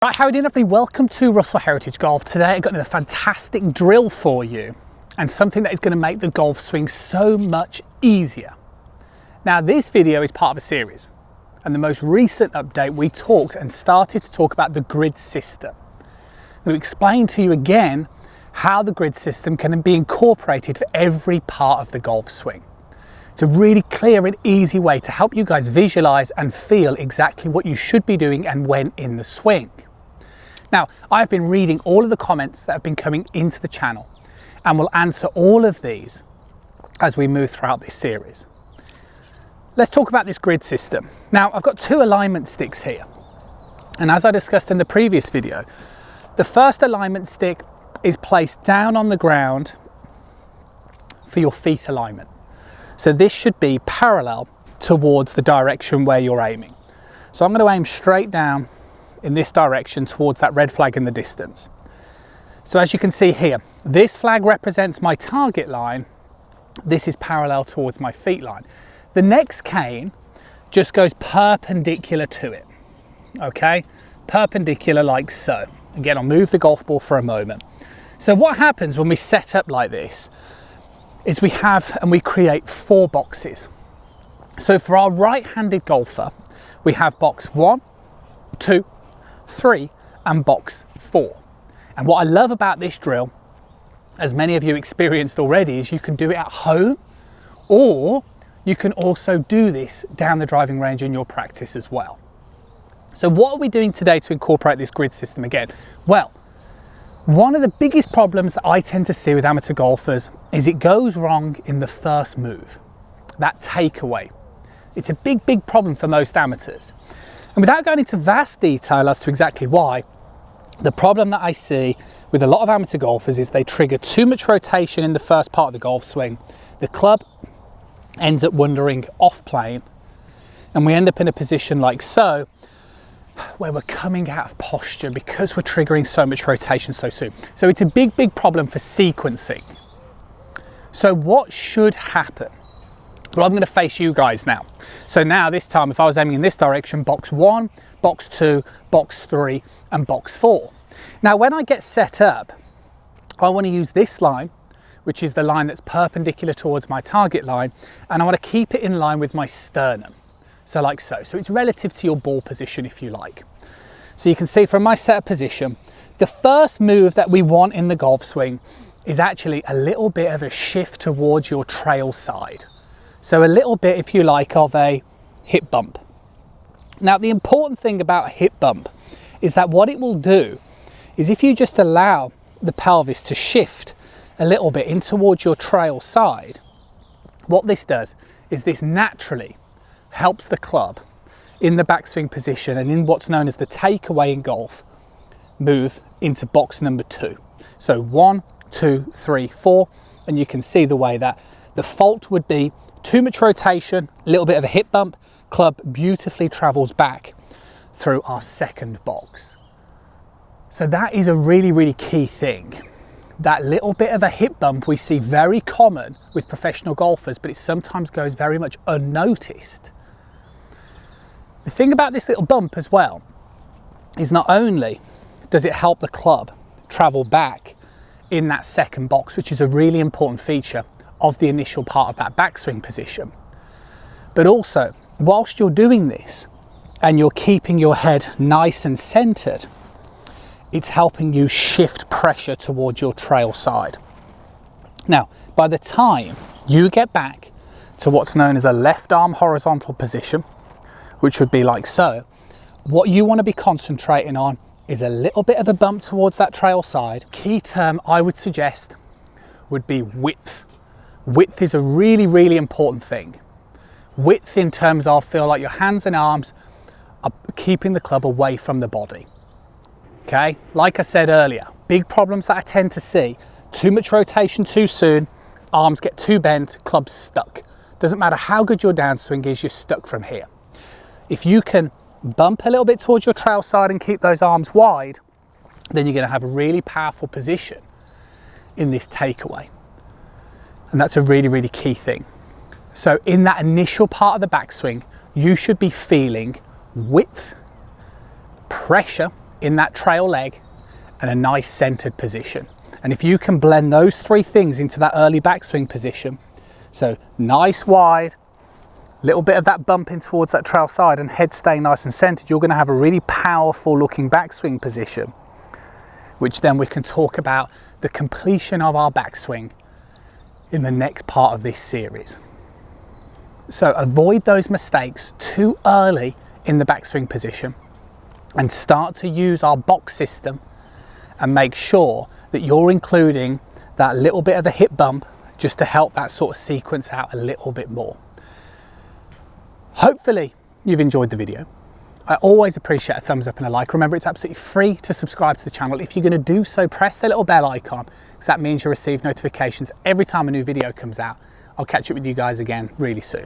Right, how are you doing, everybody? Welcome to Russell Heritage Golf. Today I've got another fantastic drill for you and something that is going to make the golf swing so much easier. Now this video is part of a series, and the most recent update we talked and started to talk about the grid system. We'll explain to you again how the grid system can be incorporated for every part of the golf swing. It's a really clear and easy way to help you guys visualize and feel exactly what you should be doing and when in the swing. Now, I've been reading all of the comments that have been coming into the channel, and we'll answer all of these as we move throughout this series. Let's talk about this grid system. Now, I've got two alignment sticks here, and as I discussed in the previous video, the first alignment stick is placed down on the ground for your feet alignment. So this should be parallel towards the direction where you're aiming. So I'm going to aim straight down in this direction towards that red flag in the distance. So as you can see here, this flag represents my target line. This is parallel towards my feet line. The next cane just goes perpendicular to it, okay? Perpendicular like so. Again, I'll move the golf ball for a moment. So what happens when we set up like this is we create four boxes. So for our right-handed golfer, we have box 1, 2, 3 and box 4. And what I love about this drill, as many of you experienced already, is you can do it at home, or you can also do this down the driving range in your practice as well. So what are we doing today to incorporate this grid system again? Well, one of the biggest problems that I tend to see with amateur golfers is it goes wrong in the first move, that takeaway. It's a big problem for most amateurs. And without going into vast detail as to exactly why, the problem that I see with a lot of amateur golfers is they trigger too much rotation in the first part of the golf swing. The club ends up wandering off plane, and we end up in a position like so, where we're coming out of posture because we're triggering so much rotation so soon. So it's a big problem for sequencing. So what should happen? Well, I'm going to face you guys now. So now this time, if I was aiming in this direction, box 1, box 2, box 3 and box 4. Now when I get set up, I want to use this line, which is the line that's perpendicular towards my target line, and I want to keep it in line with my sternum. So like so. So it's relative to your ball position, if you like. So you can see from my setup position, the first move that we want in the golf swing is actually a little bit of a shift towards your trail side. So a little bit, if you like, of a hip bump. Now the important thing about a hip bump is that what it will do is if you just allow the pelvis to shift a little bit in towards your trail side, what this does is this naturally helps the club in the backswing position and in what's known as the takeaway in golf move into box number 2. So 1, 2, 3, 4, and you can see the way that the fault would be too much rotation, a little bit of a hip bump, club beautifully travels back through our second box. So that is a really key thing. That little bit of a hip bump we see very common with professional golfers, but it sometimes goes very much unnoticed. The thing about this little bump as well is not only does it help the club travel back in that second box, which is a really important feature of the initial part of that backswing position, but also whilst you're doing this and you're keeping your head nice and centered, it's helping you shift pressure towards your trail side. Now, by the time you get back to what's known as a left arm horizontal position, which would be like so, what you want to be concentrating on is a little bit of a bump towards that trail side. Key term I would suggest would be width. Width is a really important thing. Width in terms of feel like your hands and arms are keeping the club away from the body. Okay, like I said earlier, big problems that I tend to see, too much rotation too soon, arms get too bent, club's stuck. Doesn't matter how good your downswing is, you're stuck from here. If you can bump a little bit towards your trail side and keep those arms wide, then you're going to have a really powerful position in this takeaway. And that's a really key thing. So in that initial part of the backswing, you should be feeling width, pressure in that trail leg and a nice centered position. And if you can blend those three things into that early backswing position, so nice wide, little bit of that bumping towards that trail side and head staying nice and centered, you're going to have a really powerful looking backswing position, which then we can talk about the completion of our backswing in the next part of this series. So avoid those mistakes too early in the backswing position and start to use our box system and make sure that you're including that little bit of the hip bump just to help that sort of sequence out a little bit more. Hopefully you've enjoyed the video. I always appreciate a thumbs up and a like. Remember, it's absolutely free to subscribe to the channel. If you're going to do so, press the little bell icon, because that means you'll receive notifications every time a new video comes out. I'll catch up with you guys again really soon.